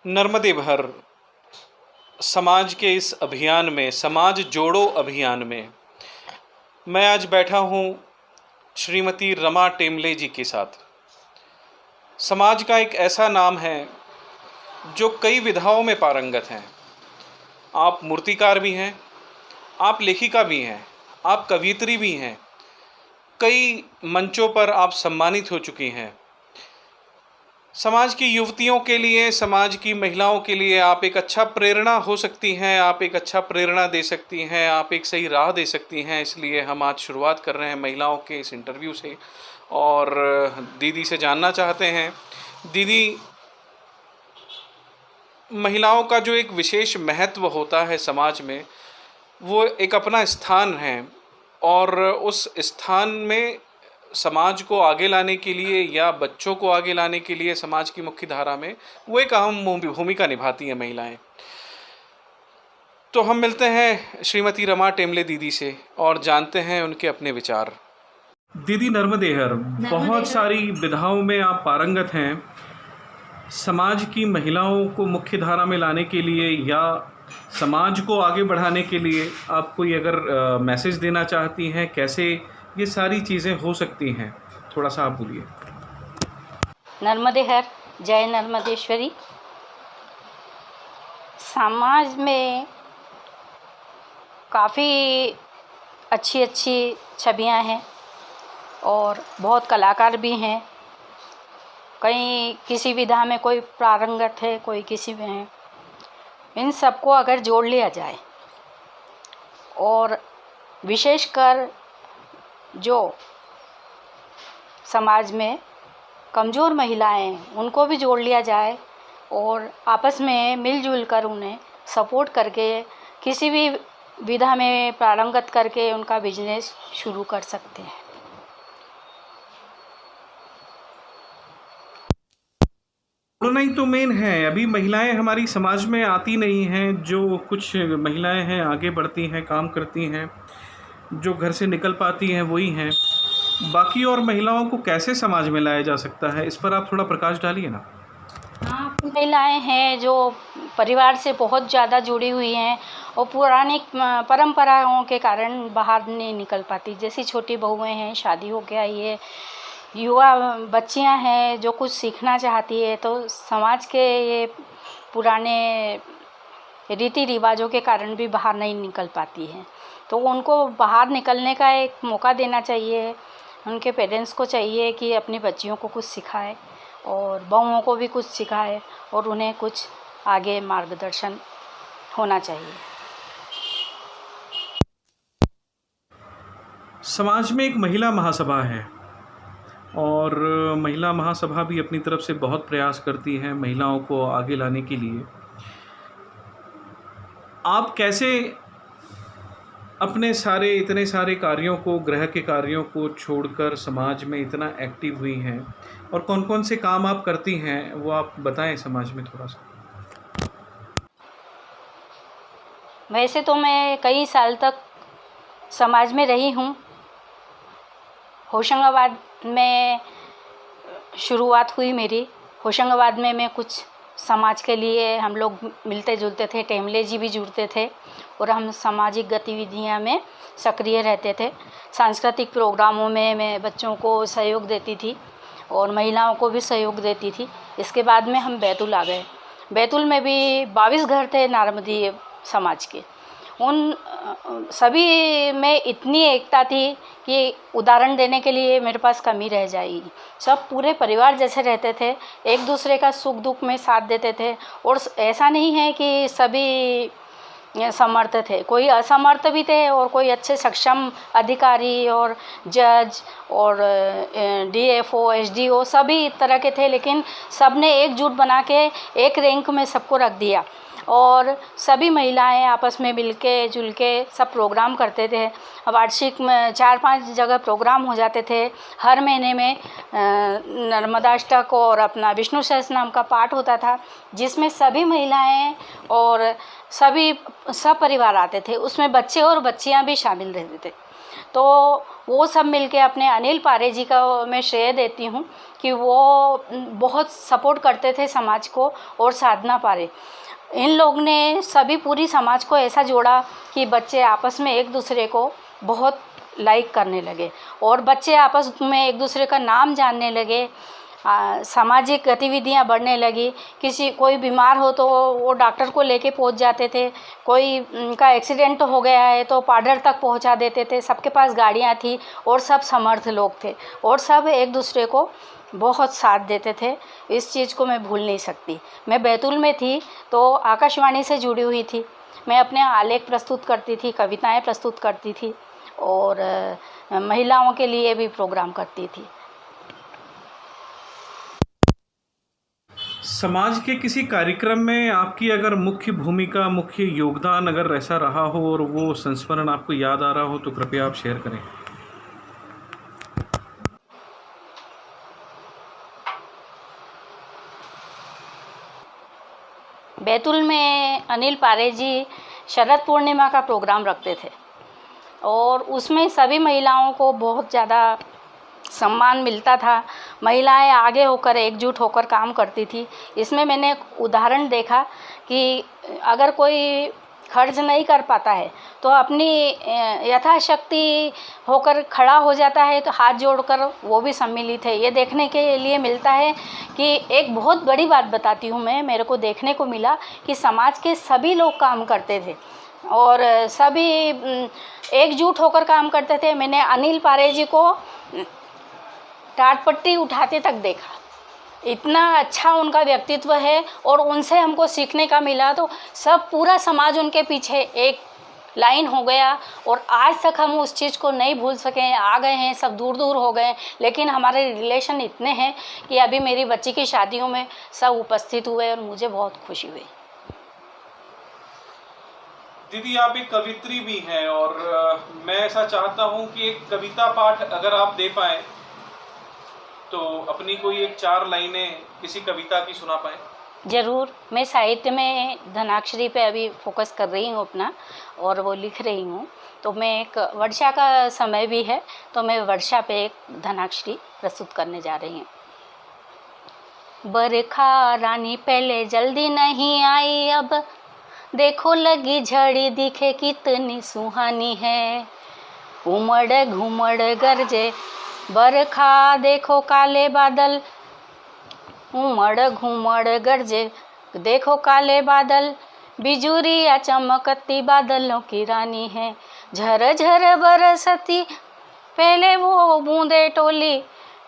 नर्मदे भर समाज के इस अभियान में, समाज जोड़ो अभियान में, मैं आज बैठा हूँ श्रीमती रमा टेमले जी के साथ। समाज का एक ऐसा नाम है जो कई विधाओं में पारंगत हैं। आप मूर्तिकार भी हैं, आप लेखिका भी हैं, आप कवियत्री भी हैं, कई मंचों पर आप सम्मानित हो चुकी हैं। समाज की युवतियों के लिए, समाज की महिलाओं के लिए आप एक अच्छा प्रेरणा हो सकती हैं, आप एक अच्छा प्रेरणा दे सकती हैं, आप एक सही राह दे सकती हैं। इसलिए हम आज शुरुआत कर रहे हैं महिलाओं के इस इंटरव्यू से और दीदी से जानना चाहते हैं। दीदी, महिलाओं का जो एक विशेष महत्व होता है समाज में, वो एक अपना स्थान है और उस स्थान में समाज को आगे लाने के लिए या बच्चों को आगे लाने के लिए समाज की मुख्य धारा में वो एक अहम भूमिका निभाती हैं महिलाएं। तो हम मिलते हैं श्रीमती रमा टेमले दीदी से और जानते हैं उनके अपने विचार। दीदी नर्मदेहर, बहुत सारी विधाओं में आप पारंगत हैं। समाज की महिलाओं को मुख्य धारा में लाने के लिए या समाज को आगे बढ़ाने के लिए आप कोई अगर मैसेज देना चाहती हैं, कैसे ये सारी चीज़ें हो सकती हैं, थोड़ा सा आप बोलिए। नर्मदेहर, जय नर्मदेश्वरी। समाज में काफ़ी अच्छी अच्छी छवियां हैं और बहुत कलाकार भी हैं। कहीं किसी विधा में कोई पारंगत है, कोई किसी में है। इन सबको अगर जोड़ लिया जाए और विशेषकर जो समाज में कमज़ोर महिलाएं हैं उनको भी जोड़ लिया जाए और आपस में मिलजुल कर उन्हें सपोर्ट करके किसी भी विधा में पारंगत करके उनका बिजनेस शुरू कर सकते हैं। जोड़ना ही तो मेन है। अभी महिलाएं हमारी समाज में आती नहीं हैं। जो कुछ महिलाएं हैं आगे बढ़ती हैं, काम करती हैं, जो घर से निकल पाती हैं वही हैं। बाकी और महिलाओं को कैसे समाज में लाया जा सकता है, इस पर आप थोड़ा प्रकाश डालिए ना। हाँ, महिलाएं हैं जो परिवार से बहुत ज़्यादा जुड़ी हुई हैं और पुरानी परंपराओं के कारण बाहर नहीं निकल पाती। जैसी छोटी बहुएं हैं, शादी हो गया, ये युवा बच्चियां हैं जो कुछ सीखना चाहती है, तो समाज के ये पुराने रीति रिवाजों के कारण भी बाहर नहीं निकल पाती हैं। तो उनको बाहर निकलने का एक मौका देना चाहिए। उनके पेरेंट्स को चाहिए कि अपनी बच्चियों को कुछ सिखाए और बहुओं को भी कुछ सिखाए और उन्हें कुछ आगे मार्गदर्शन होना चाहिए। समाज में एक महिला महासभा है और महिला महासभा भी अपनी तरफ से बहुत प्रयास करती है महिलाओं को आगे लाने के लिए। आप कैसे अपने इतने सारे कार्यों को, गृह के कार्यों को छोड़कर समाज में इतना एक्टिव हुई हैं और कौन कौन से काम आप करती हैं, वो आप बताएं समाज में थोड़ा सा। वैसे तो मैं कई साल तक समाज में रही हूँ। होशंगाबाद में शुरुआत हुई मेरी। होशंगाबाद में मैं कुछ समाज के लिए हम लोग मिलते जुलते थे, टेमले जी भी जुड़ते थे और हम सामाजिक गतिविधियां में सक्रिय रहते थे। सांस्कृतिक प्रोग्रामों में मैं बच्चों को सहयोग देती थी और महिलाओं को भी सहयोग देती थी। इसके बाद में हम बैतूल आ गए। बैतूल में भी 22 घर थे नारमदीय समाज के। उन सभी में इतनी एकता थी कि उदाहरण देने के लिए मेरे पास कमी रह जाएगी। सब पूरे परिवार जैसे रहते थे, एक दूसरे का सुख दुख में साथ देते थे और ऐसा नहीं है कि सभी समर्थ थे, कोई असमर्थ भी थे और कोई अच्छे सक्षम अधिकारी और जज और डीएफओ, एसडीओ सभी तरह के थे, लेकिन सबने एकजुट बना के एक रैंक में सबको रख दिया और सभी महिलाएं आपस में मिलके जुल के सब प्रोग्राम करते थे। वार्षिक में 4-5 जगह प्रोग्राम हो जाते थे। हर महीने में नर्मदाष्टक और अपना विष्णु सहस्त्र नाम का पाठ होता था, जिसमें सभी महिलाएं और सभी सब परिवार आते थे। उसमें बच्चे और बच्चियां भी शामिल रहते थे। तो वो सब मिलके अपने अनिल पारे जी का मैं श्रेय देती हूँ कि वो बहुत सपोर्ट करते थे समाज को। और साधना पारे, इन लोग ने सभी पूरी समाज को ऐसा जोड़ा कि बच्चे आपस में एक दूसरे को बहुत लाइक करने लगे और बच्चे आपस में एक दूसरे का नाम जानने लगे। सामाजिक गतिविधियां बढ़ने लगी। कोई बीमार हो तो वो डॉक्टर को लेके पहुंच जाते थे, कोई का एक्सीडेंट हो गया है तो पाडर तक पहुंचा देते थे। सबके पास गाड़ियां थी और सब समर्थ लोग थे और सब एक दूसरे को बहुत साथ देते थे। इस चीज़ को मैं भूल नहीं सकती। मैं बैतूल में थी तो आकाशवाणी से जुड़ी हुई थी। मैं अपने आलेख प्रस्तुत करती थी, कविताएं प्रस्तुत करती थी और महिलाओं के लिए भी प्रोग्राम करती थी। समाज के किसी कार्यक्रम में आपकी अगर मुख्य भूमिका, मुख्य योगदान अगर ऐसा रहा हो और वो संस्मरण आपको याद आ रहा हो तो कृपया आप शेयर करें। बैतूल में अनिल पारे जी शरद पूर्णिमा का प्रोग्राम रखते थे और उसमें सभी महिलाओं को बहुत ज़्यादा सम्मान मिलता था। महिलाएं आगे होकर एकजुट होकर काम करती थी। इसमें मैंने एक उदाहरण देखा कि अगर कोई खर्च नहीं कर पाता है तो अपनी यथाशक्ति होकर खड़ा हो जाता है तो हाथ जोड़कर वो भी सम्मिलित है। ये देखने के लिए मिलता है कि एक बहुत बड़ी बात बताती हूँ मैं, मेरे को देखने को मिला कि समाज के सभी लोग काम करते थे और सभी एकजुट होकर काम करते थे। मैंने अनिल पारे जी को टाटपट्टी उठाते तक देखा। इतना अच्छा उनका व्यक्तित्व है और उनसे हमको सीखने का मिला। तो सब पूरा समाज उनके पीछे एक लाइन हो गया और आज तक हम उस चीज़ को नहीं भूल सके। आ गए हैं, सब दूर दूर हो गए, लेकिन हमारे रिलेशन इतने हैं कि अभी मेरी बच्ची की शादियों में सब उपस्थित हुए और मुझे बहुत खुशी हुई। दीदी, आप एक कवित्री भी हैं और मैं ऐसा चाहता हूं कि एक कविता पाठ अगर आप दे पाएं तो अपनी कोई एक 4 लाइनें किसी कविता की सुना पाएं। ज़रूर। मैं साहित्य में धनाक्षरी पे अभी फोकस कर रही हूँ अपना और वो लिख रही हूँ। तो मैं एक वर्षा का समय भी है तो मैं वर्षा पे एक धनाक्षरी प्रस्तुत करने जा रही हूँ। बरखा रानी पहले जल्दी नहीं आई, अब देखो लगी झड़ी, दिखे कितनी सुहानी है। उमड़ घुमड़ गरजे बरखा, देखो काले बादल, उमड़ घुमड़ गरजे देखो काले बादल, बिजुरिया चमकती बादलों की रानी है। झर झर बरसती पहले वो बूंदे टोली,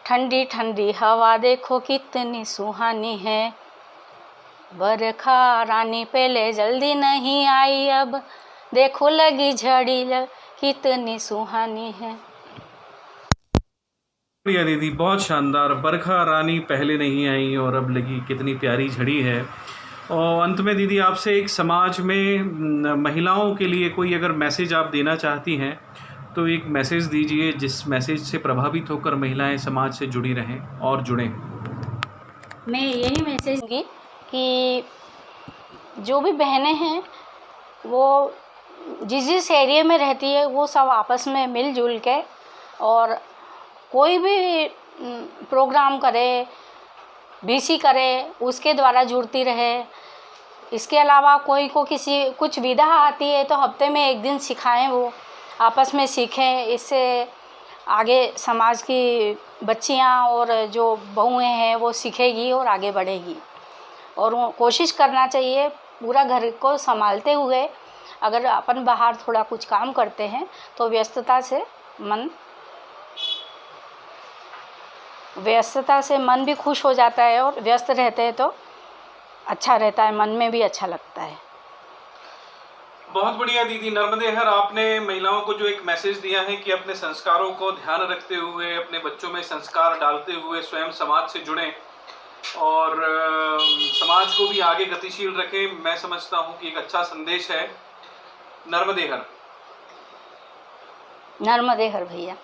ठंडी ठंडी हवा देखो कितनी सुहानी है। बरखा रानी पहले जल्दी नहीं आई, अब देखो लगी झड़ी कितनी सुहानी है। बढ़िया दीदी, बहुत शानदार। बरखा रानी पहले नहीं आई और अब लगी कितनी प्यारी झड़ी है। और अंत में दीदी, आपसे एक समाज में महिलाओं के लिए कोई अगर मैसेज आप देना चाहती हैं तो एक मैसेज दीजिए जिस मैसेज से प्रभावित होकर महिलाएं समाज से जुड़ी रहें और जुड़ें। मैं यही मैसेज दूंगी कि जो भी बहनें हैं वो जिस एरिया में रहती है वो सब आपस में मिलजुल के और कोई भी प्रोग्राम करे, बीसी करे, उसके द्वारा जुड़ती रहे। इसके अलावा कोई को किसी कुछ विधा आती है तो हफ्ते में एक दिन सिखाएं, वो आपस में सीखें। इससे आगे समाज की बच्चियां और जो बहुएं हैं वो सीखेगी और आगे बढ़ेगी। और वो कोशिश करना चाहिए पूरा घर को संभालते हुए अगर अपन बाहर थोड़ा कुछ काम करते हैं तो व्यस्तता से मन भी खुश हो जाता है और व्यस्त रहते हैं तो अच्छा रहता है, मन में भी अच्छा लगता है। बहुत बढ़िया दीदी नर्मदे हर, आपने महिलाओं को जो एक मैसेज दिया है कि अपने संस्कारों को ध्यान रखते हुए, अपने बच्चों में संस्कार डालते हुए स्वयं समाज से जुड़ें और समाज को भी आगे गतिशील रखें, मैं समझता हूं कि एक अच्छा संदेश है। नर्मदे हर। नर्मदे हर भैया।